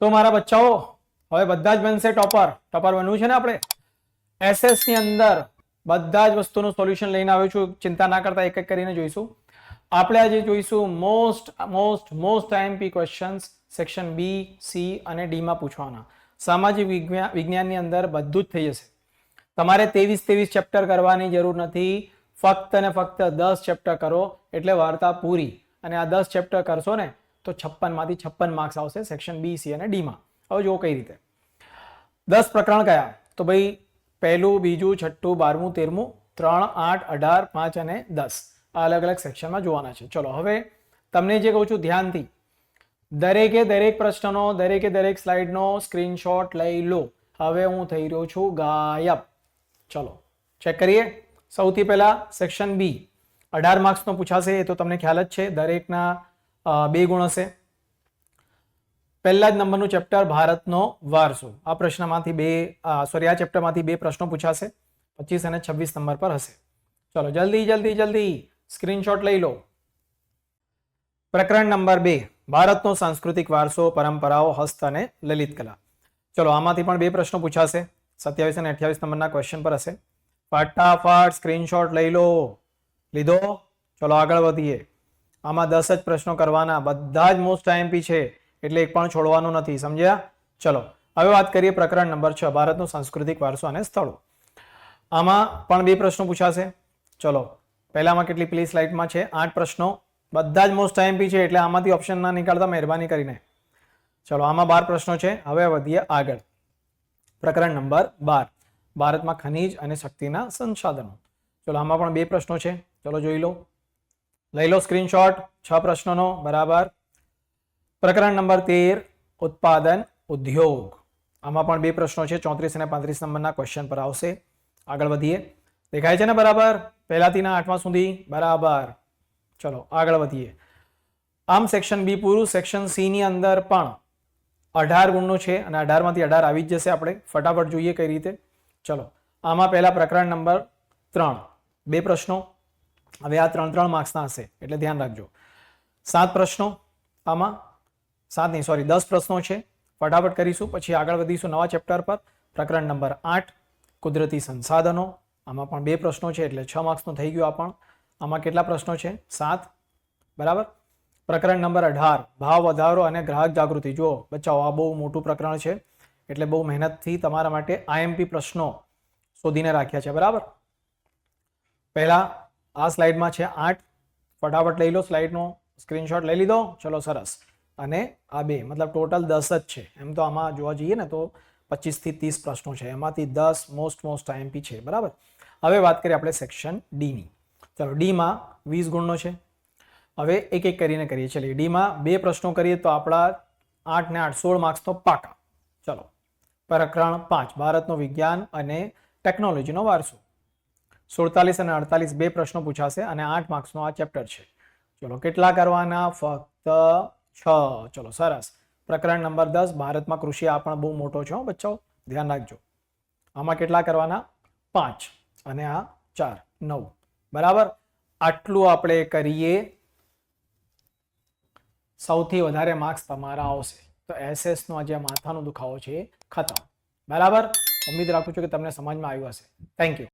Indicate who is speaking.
Speaker 1: તો મારા બચ્ચાઓ હવે બધા જ બનશે ટોપર. ટોપર બનવું છે ને આપણે. એસએસ ની અંદર બધા જ વસ્તુનું સોલ્યુશન લઈને આવ્યો છું. ચિંતા ના કરતા એક એક કરીને જોઈશું. આપણે આજે જોઈશું most IMP questions section B, C અને ડી માં પૂછવાના. સામાજિક વિજ્ઞાનની અંદર બધું જ થઈ જશે. તમારે 23 ચેપ્ટર કરવાની જરૂર નથી. ફક્ત ને ફક્ત 10 ચેપ્ટર કરો એટલે વાર્તા પૂરી. અને આ 10 ચેપ્ટર કરશો ને તો 56 માંથી 56 માર્ક્સ આવશે સેક્શન બી, સી અને ડી માં. હવે જો કઈ રીતે 10 પ્રકરણ કયા? તો ભાઈ પહેલું, બીજું, છઠ્ઠું, 12મું, 13મું, 3, 8, 18, 5 અને 10 આ અલગ અલગ સેક્શનમાં જોવાના છે. ચલો હવે તમને જે કહું છું ધ્યાનથી દરેકે દરેક પ્રશ્નનો દરેકે દરેક સ્લાઇડનો સ્ક્રીનશોટ લઈ લો. હવે હું થઈ રહ્યો છું ગાયબ. ચલો ચેક કરીએ. સૌથી પહેલા સેક્શન બી 18 માર્ક્સનો પૂછાશે. એ તો તમને ખ્યાલ જ છે. દરેકના 2 ગુણ હશે. પહેલા જ નંબરનું ચેપ્ટર ભારતનો વારસો. આ પ્રશ્નમાંથી આ ચેપ્ટરમાંથી 2 પ્રશ્નો પૂછાશે. 25 અને 26 નંબર પર હશે. ચલો જલ્દી સ્ક્રીનશોટ લઈ લો. પ્રકરણ નંબર 2 ભારતનો સાંસ્કૃતિક વારસો, પરંપરાઓ, હસ્ત અને લલિત કલા. ચલો આમાંથી પણ 2 પ્રશ્નો પૂછાશે. 27 અને 28 નંબરના ક્વેશ્ચન પર હશે. ફટાફટ સ્ક્રીનશોટ લઈ લો. લીધો? ચલો આગળ વધીએ. આમાં 10 જ પ્રશ્નો કરવાના. બધા જ મોસ્ટ આઈએમપી છે એટલે એક પણ છોડવાનું નથી. સમજ્યા? ચલો હવે વાત કરીએ પ્રકરણ નંબર 6 ભારતનો સાંસ્કૃતિક વારસો અને સ્થળો. આમાં પણ 2 પ્રશ્નો પૂછાશે. ચલો પહેલામાં કેટલી પેલી સ્લાઇડમાં છે 8 પ્રશ્નો. બધા જ મોસ્ટ આઈએમપી છે એટલે આમાંથી ઓપ્શન ના નીકાળતા મહેરબાની કરીને. ચલો આમાં 12 પ્રશ્નો છે. હવે વધીએ આગળ. પ્રકરણ નંબર 12 ભારતમાં ખનિજ અને શક્તિના સંસાધનો. ચલો આમાં પણ 2 પ્રશ્નો છે. ચલો જોઈ લો. લઈ લો સ્ક્રીનશોટ. 6 પ્રશ્નોનો બરાબર. પ્રકરણ નંબર 13 ઉત્પાદન ઉદ્યોગ. આમાં પણ 2 પ્રશ્નો છે. 34 અને 35 નંબરના ક્વેશ્ચન પર આવશે. આગળ વધીએ. દેખાય છે ને બરાબર? પહેલાથી 8મા સુધી બરાબર. ચલો આગળ વધીએ. આમ સેક્શન બી પૂરું. સેક્શન સી ની અંદર પણ 18 ગુણનું છે અને 18 માંથી 18 આવી જ જશે. આપણે ફટાફટ જોઈએ કઈ રીતે. ચલો આમાં પહેલા પ્રકરણ નંબર 3 2 પ્રશ્નો. હવે આ 3 માર્ક્સના હશે એટલે ધ્યાન રાખજો. 7 પ્રશ્નો. આમાં 10 પ્રશ્નો છે. ફટાફટ કરીશું પછી આગળ વધીશું નવા ચેપ્ટર પર. પ્રકરણ નંબર 8 કુદરતી સંસાધનો. આમાં પણ 2 પ્રશ્નો છે એટલે 6 માર્ક્સનું થઈ ગયું. આ પણ આમાં કેટલા પ્રશ્નો છે? 7 બરાબર. પ્રકરણ નંબર 18 ભાવ વધારો અને ગ્રાહક જાગૃતિ. જુઓ બચ્ચાઓ આ બહુ મોટું પ્રકરણ છે એટલે બહુ મહેનતથી તમારા માટે આઈએમપી પ્રશ્નો શોધીને રાખ્યા છે. બરાબર. પહેલા આ સ્લાઇડમાં છે 8. ફટાફટ લઈ લો. સ્લાઇડનો સ્ક્રીનશોટ લઈ લીધો? ચલો સરસ. અને આ 2 મતલબ ટોટલ 10 જ છે. એમ તો આમાં જોવા જઈએ ને તો 25 થી 30 પ્રશ્નો છે. એમાંથી 10 મોસ્ટ આઈએમપી છે. બરાબર. હવે વાત કરીએ આપણે સેક્શન ડી ની. ચલો ડીમાં 20 ગુણનો છે. હવે એક એક કરીને કરીએ. ચલીએ ડીમાં 2 પ્રશ્નો કરીએ તો આપણા 8 ને 8 16 માર્ક્સનો પાકા. ચલો પ્રકરણ 5 ભારતનો વિજ્ઞાન અને ટેકનોલોજીનો વારસો. 47 અને 48 2 પ્રશ્નો પૂછાશે અને 8 માર્ક્સનો આ ચેપ્ટર છે. ચલો કેટલા કરવાના? ફક્ત 6. ચલો સરસ. પ્રકરણ નંબર 10 ભારતમાં કૃષિ. આ પણ બહુ મોટો છે બચ્ચાઓ, ધ્યાન રાખજો. આમાં કેટલા કરવાના? 5 અને આ 4 9 બરાબર. આટલું આપણે કરીએ. સૌથી વધારે માર્ક્સ તમારા આવશે. તો એસએસ નો જે માથાનો દુખાવો છે ખતમ. બરાબર. ઉમ્મીદ રાખું છું કે તમને સમજમાં આવ્યું હશે. Thank you.